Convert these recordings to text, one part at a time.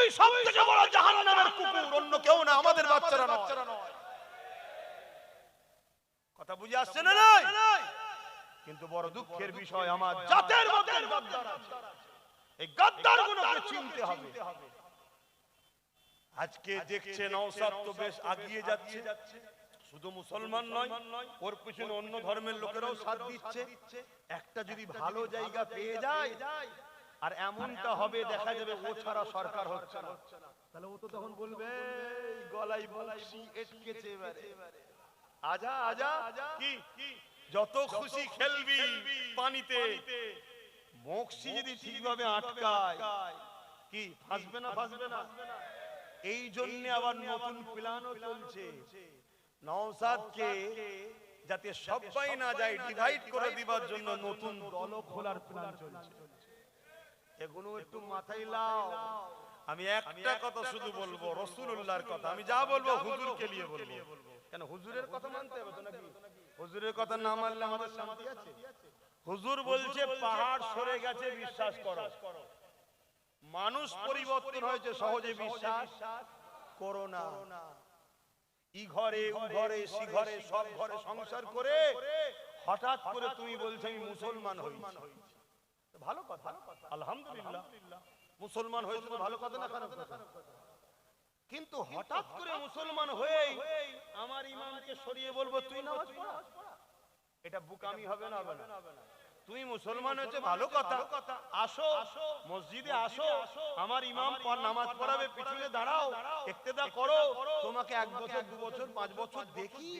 তুই সবথেকে বড় জাহান্নামের কুকুর, অন্য কেউ না, আমাদের বাচ্চারা নয়। কথা বুঝে আসছে না? কিন্তু বড় দুঃখের বিষয়, আমার জাতের মধ্যে গাদ্দার আছে। এই গাদ্দারগুলোকে চিনতে হবে। আজকে দেখছে নওশাদ তো বেশ আগিয়ে যাচ্ছে, শুধু মুসলমান নয়, ওর পিছনে অন্য ধর্মের লোকেরাও সাথ দিচ্ছে। একটা যদি ভালো জায়গা পেয়ে যায়, আর এমনটা হবে দেখা যাবে ও ছাড়া সরকার হচ্ছে না, তাহলে ও তো তখন বলবে গলায় বংশী এটকেছে, এবারে আজা আজা কি যত খুশি খেলবি পানিতে, বংশী যদি ঠিকভাবে আটকায় কি ফাঁসবে না? ফাঁসবে না? এই জন্য আবার নতুন প্ল্যানও চলছে, নওশাদকে যাতে সবাই না যায় ডিভাইড করে দিবার জন্য নতুন দল খোলার প্ল্যান চলছে। এগুলো একটু মাথায় লাও। আমি একটা কথা শুধু বলবো, রাসূলুল্লাহর কথা। আমি যা বলবো হুজুরকে নিয়ে বলবো। কেন হুজুরের কথা মানতে হবে তো নাকি? হুজুরের কথা না মানলে আমাদের শান্তি আছে? হুজুর বলছে পাহাড় সরে গেছে, বিশ্বাস করো। মানুষ পরিবর্তন হয়েছে, সহজে বিশ্বাস করো না। ই ঘরে ও ঘরে সি ঘরে সব ঘরে সংসার করে হঠাৎ করে তুমি বলছো আমি মুসলমান হয়েছি, ভালো কথা, আলহামদুলিল্লাহ। মুসলমান হয়েছে তো ভালো কথা না খারাপ কথা? কিন্তু হঠাৎ করে মুসলমান হয়ে আমার ইমামকে সরিয়ে বলবো তুই নামাজ পড়া, এটা বুকামি হবে না? হবে না? তুমি মুসলমান হয়েছে ভালো কথা, আসো মসজিদে আসো, আমার ইমাম নামাজ পড়াবে, পিছনে দাঁড়াও, ইক্তেদা করো। তোমাকে 1 বছর 2 বছর 5 বছর দেখি,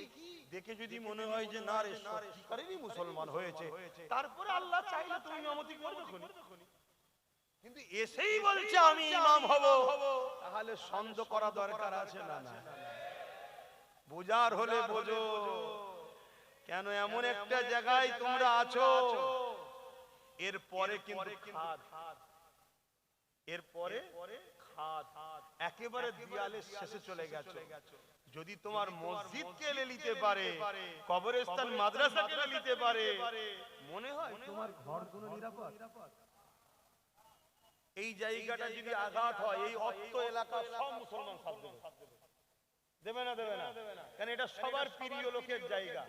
দেখে যদি মনে হয় যে না রে সত্যিকারেরই মুসলমান হয়েছে, তারপরে আল্লাহ চাইলে তুমি ইমামতি করবে। কিন্তু এসেই বলছে আমি ইমাম হব, তাহলে সন্দেহ করা দরকার আছে না? না, বুঝার হলে বোঝো। কেন এমন একটা জায়গায় তোমরা আছো, এরপরে কিন্তু খাদ, এরপরে খাদ, একেবারে দিয়ালের শেষে চলে গেছো। যদি তোমার মসজিদকে নিতে পারে, কবরস্থান মাদ্রাসাকে নিতে পারে, মনে হয় তোমার ঘরগুলো নিরাপদ? এই জায়গাটা যদি আঘাত হয়, এই অত্ত এলাকা সব মুসলমান সাথ দেবে না? দেবে না? কারণ এটা সবার প্রিয় লোকের জায়গা,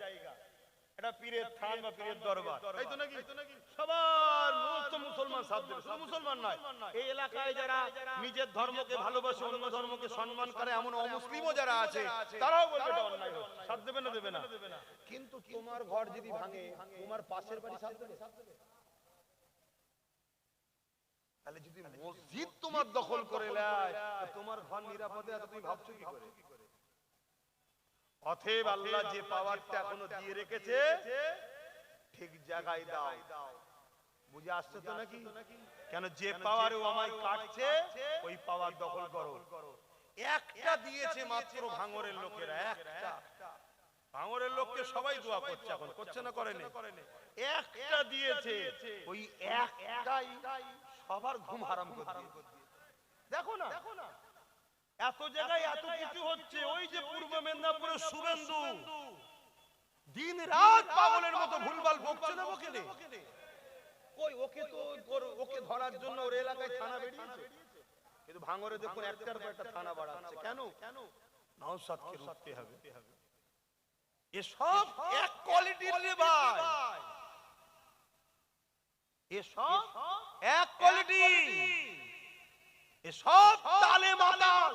এটা পীরের থান বা পীরের দরবার, তাই তো নাকি? সবার সমস্ত মুসলমান সাথ দেবে। শুধু মুসলমান নয়, এই এলাকায় যারা নিজের ধর্মকে ভালোবাসে, অন্য ধর্মকে সম্মান করে, এমন অমুসলিমও যারা আছে, তারাও বলবে এটা অন্যায় হচ্ছে, সাথ দেবে না? দেবে না? কিন্তু তোমার ঘর যদি ভাঙে, তোমার পাশের বাড়ি সাথ দেবে? তাহলে যদি মসজিদ তোমার দখল করে নেয়, তোমার ঘর নিরাপদে আছে তুমি ভাবছো কি করে? অতএব আল্লাহ যে পাওয়ারটা এখনো দিয়ে রেখেছে, ঠিক জায়গায় দাও। বুঝে আসছে তো নাকি? কেন যে পাওয়ারে ও আমায় কাটছে, ওই পাওয়ার দখল করো। একটা দিয়েছে মাত্র ভাঙরের লোকেরা, একটা। ভাঙরের লোককে সবাই দোয়া করছে এখন, করছে না? করেনি? একটা দিয়েছে, ওই একটাই সবার ঘুম হারাম করে দিয়েছে। দেখো না, এত জায়গায় এত কিছু হচ্ছে। ওই যে পূর্ব মেদিনীপুরের শুভেন্দু দিন রাত পাগলের মতো ভুলভাল বকছে না? বকে কই ওকে তো, ওকে ধরার জন্য ওর এলাকায় থানা বেরিয়েছে, কিন্তু ভাঙরে দেখুন একটার পর একটা থানা বাড়াচ্ছে। কেন? নওশাদকে রুখতে হবে। এসব এক কোয়ালিটির রে ভাই, এসব এক কোয়ালিটি, এসব তালে মাতাল,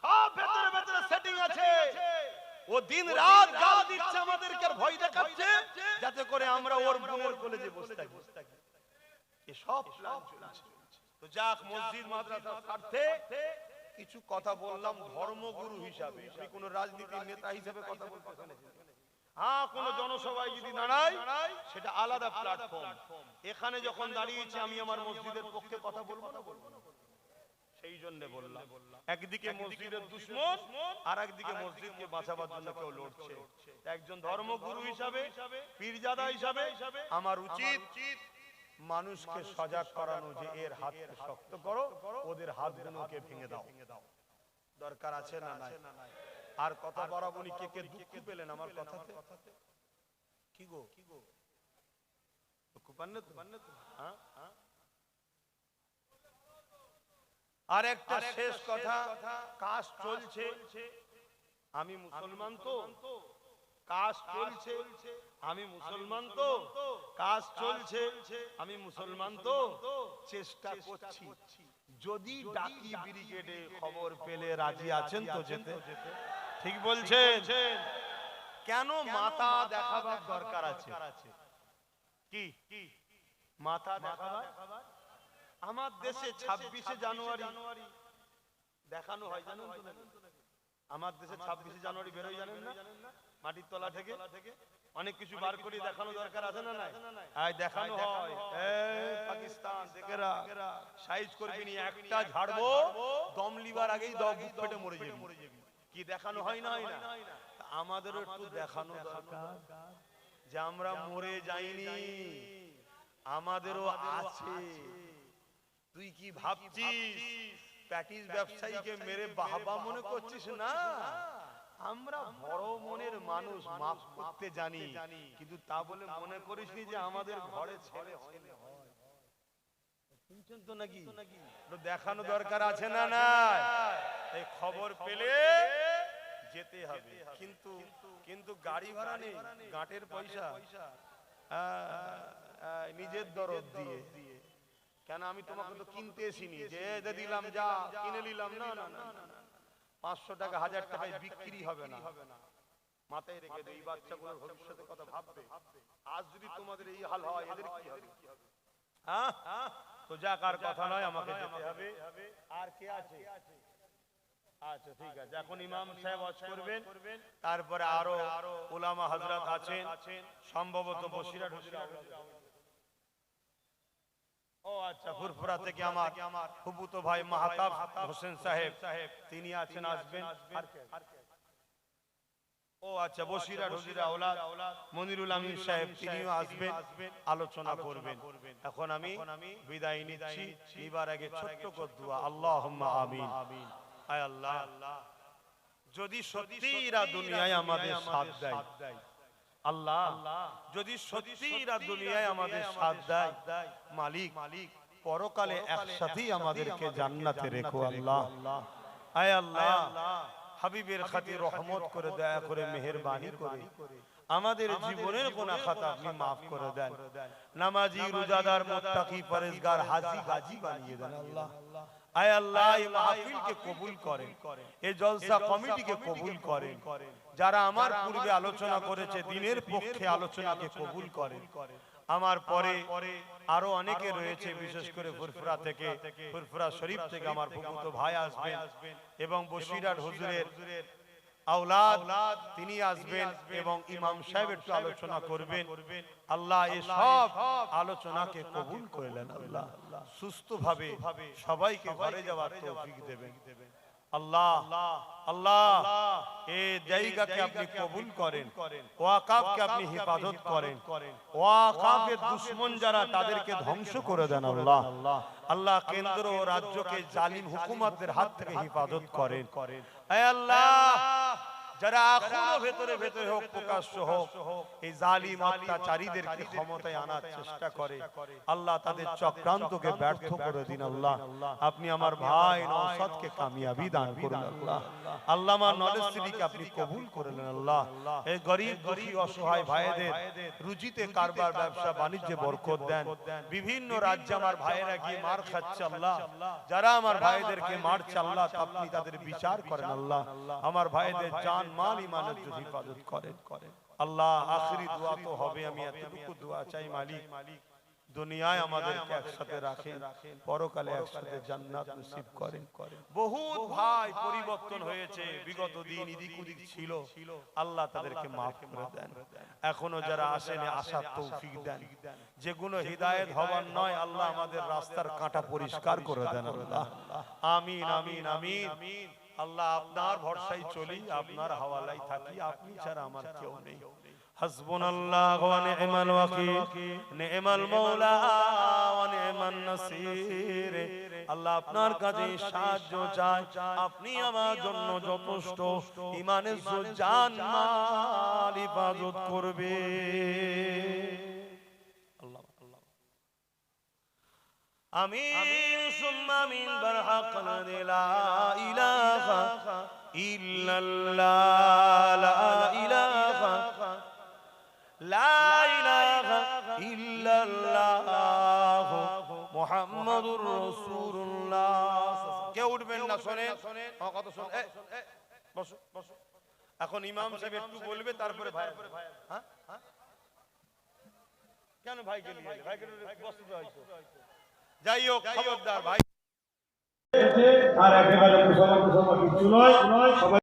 সব ভেতরে ভেতরে সেটিং আছে। ও দিন রাত গাল দিচ্ছে আমাদেরকে, ভয় দেখাচ্ছে যাতে করে আমরা ওর বোনের কলেজে বসে থাকি। এসব প্ল্যান চলছে। তো যাক, মসজিদ মাদ্রাসার স্বার্থে কিছু কথা বললাম ধর্মগুরু হিসাবে, আমি কোন রাজনীতির নেতা হিসেবে কথা বলতে শুনেছি। হ্যাঁ, কোন জনসভায় যদি দাঁড়াই সেটা আলাদা প্ল্যাটফর্ম। এখানে যখন দাঁড়িয়েছি আমি আমার মসজিদের পক্ষে কথা বলবো না? বলবো না? সেই জন্য বললাম, একদিকে মসজিদের দুশমন, আর একদিকে মসজিদকে বাঁচাবার জন্য কেউ লড়ছে। একজন ধর্মগুরু হিসাবে, পীরজাদা হিসাবে আমার উচিত মানুষকে সজাগ করানো যে এর হাতকে শক্ত করো, ওদের হাতগুলোকে ভেঙে দাও। দরকার আছে না নাই? আর কথা বরাবরই কে কে দুঃখ পেলেন আমার কথাতে? কি গো দুঃখ পান না তো? হ্যাঁ, আর একটা শেষ কথা, কাজ চলছে, আমি মুসলমান তো, কাজ চলছে, আমি মুসলমান তো, কাজ চলছে, আমি মুসলমান তো, চেষ্টা করছি। যদি ডাকি ব্রিগেডে খবর পেলে রাজি আছেন তো যেতে? ঠিক বলছেন? কেন মাথা দেখাবার দরকার আছে? কি মাথা দেখাবার? আমার দেশে 26শে জানুয়ারি দেখানো হয় জানেন তো? আমার দেশে 26শে জানুয়ারি বেরোয় জানেন না? মাটির তলা থেকে অনেক কিছু বার করে দেখানো দরকার আছে না নাই? আয় দেখানো হয়, এই পাকিস্তান দেখেরা সাইজ করবি নি, একটা ঝাড়বো দম লিবার আগেই দম বুক ফেটে মরে যাবি। কি দেখানো হয় না? হয় না? আমাদেরও একটু দেখানো দরকার যে আমরা মরে যাইনি, আমাদেরও আছে। তুই কি ভাবছিস প্যাটিস ব্যবসায়ীকে মেরে বাহবা মনে করছিস? না, আমরা বড় মনের মানুষ, মাফ করতে জানি, কিন্তু তা বলে মনে করিসনি যে আমাদের ঘরে ছেলে হয় না। শুনছেন তো নাকি? দেখানো দরকার আছে না? না, এই খবর পেলে যেতে হবে। কিন্তু গাড়ি ভাড়া নেই, গাঁটের পয়সা, নিজের দরদ দিয়ে। কেন আমি তোমাকে তো কিনতে এসিনি যে দিলাম যা কিনে নিলাম। না না না, 500 টাকা 1000 টাকায় বিক্রি হবে না। মাথায় রেখে দেই, এই বাচ্চাগুলোর ভবিষ্যতের কথা ভাববে। আজ যদি তোমাদের এই হাল হয়, এদের কি হবে? হ্যাঁ, তো যাকার কথা নয়, আমাকে যেতে হবে। আর কে আছে? আচ্ছা ঠিক আছে, এখন ইমাম সাহেব ওয়াজ করবেন, তারপরে আরো উলামা হযরত আছেন, সম্ভবত বসিরহাট ও আচ্ছা ফুরফুরা থেকে আমার ফুফুতো ভাই মাহতাব হোসেন সাহেব তিনি আছেন, আসবেন। ও আচ্ছা বসিরহাট হুজুরে আওলাদ মনিরুল আমিন সাহেব তিনিও আসবেন, আলোচনা করবেন। এখন আমি বিদায় নিচ্ছি, এবার আগে ছোট্ট করে দোয়া, আল্লাহুম্মা আমিন। আয় আল্লাহ, যদি সত্যি এরা দুনিয়ায় আমাদের সাথ দেয়, আল্লাহ যদি সত্যি এরা দুনিয়ায় আমাদের সাথ দেয়, মালিক পরকালে একসাথেই আমাদেরকে জান্নাতে রেখো আল্লাহ। আয় আল্লাহ, হাবিবের খাতির রহমত করে, দয়া করে, মেহেরবানি করে আমাদের জীবনের গুনাহ খাতা আপনি maaf করে দেন। নামাজি, রোজাদার, মুত্তাকি, পরহেজগার, হাজী গাজী বানিয়ে দেন আল্লাহ। আয় আল্লাহ, এই মাহফিলকে কবুল করেন, এই জলসা কমিটিকে কবুল করেন, যারা আমার পূর্বে আলোচনা করেছে দ্বীনের পক্ষে আলোচনাকে কবুল করেন। আমার পরে আরো অনেকে রয়েছে, বিশেষ করে ফুরফুরা থেকে, ফুরফুরা শরীফ থেকে আমার ফুফুতো ভাই আসবেন, এবং বসিরহাট হুজুরের আওলাদ তিনি আসবেন, এবং ইমাম সাহেব একটু আলোচনা করবেন। আল্লাহ এই সব আলোচনাকে কবুল করলেন, আল্লাহ সুস্থভাবে সবাইকে ঘরে যাওয়ার তৌফিক দেবেন। আল্লাহ আল্লাহ এই জায়গাকে আপনি কবুল করেন, ওয়াকাফকে আপনি হেফাজত করেন, ওয়াকাফের দুশমন যারা তাদেরকে ধ্বংস করে দেন আল্লাহ। আল্লাহ কেন্দ্র ও রাজ্যকে জালিম হুকুমতের হাত থেকে হেফাজত করেন। হে আল্লাহ, যারা এখনো ভেতরে ভেতরে হোক প্রকাশ্য হোক এই জালিম অত্যাচারীদেরকে ক্ষমতায় আনার চেষ্টা করে, আল্লাহ তাদের চক্রান্তকে ব্যর্থ করে দিন আল্লাহ। আপনি আমার ভাই নওশাদকে কামিয়াবি দান করুন আল্লাহ। আল্লাহ আমার নলেজ সিটিকে আপনি কবুল করলেন আল্লাহ। এই গরিব দুঃখী অসহায় ভাইদের রুজিতে কারবার ব্যবসা বাণিজ্যে বরকত দেন। বিভিন্ন রাজ্যে আমার ভাইয়েরা গিয়ে মার খাচ্ছে আল্লাহ, যারা আমার ভাইদেরকে মারছে আল্লাহ আপনি তাদের বিচার করেন আল্লাহ। আমার ভাইদের জান মাল ইমানের হেফাজত করেন আল্লাহ। আখেরি দোয়া তো হবে, আমি এতটুকু দোয়া চাই মালিক, দুনিয়ায় আমাদেরকে একসাথে রাখেন, পরকালে একসাথে জান্নাত নসিব করেন। বহুত ভাই পরিবর্তন হয়েছে, বিগত দিন এদিক ওদিক ছিল, আল্লাহ তাদেরকে মাফ করে দেন। এখনো যারা আসেন আসার তৌফিক দেন, যেগুলো হিদায়াত হওয়ার নয় আল্লাহ আমাদের রাস্তার কাঁটা পরিষ্কার করে দেন আল্লাহ। আমিন আমিন আমিন। আল্লাহ আপনার ভরসায় চলি, আপনার হাওয়ালায় থাকি, আপনি ছাড়া আমার কেউ নেই। হাসবুনাল্লাহু ওয়া নি'মাল ওয়াকিল, নি'মাল মাওলা ওয়া নি'মান নাসির। আল্লাহ আপনার কাছে সাহায্য চাই, আপনি আমার জন্য যথেষ্ট। ঈমানের জান মাল হিফাজত করবে আল্লাহ। আমিন সুম্মা আমিন বারহাক লা ইলাহা ইল্লাল্লাহ লা ইলাহা ইল্লাল্লাহ মুহাম্মাদুর রাসূলুল্লাহ। কেউ উঠবেন না, শোনেন আমার কথা শুনুন। বসো বসো। এখন ইমাম সাহেব একটু বলবে, তারপরে ভাই। হ্যাঁ কেন ভাইকে নিয়ে এলে? ভাইকে বসতে হয়তো। যাই হোক, খবরদার ভাই। আর একেবারে মুসলমান কিছু নয়, সবাই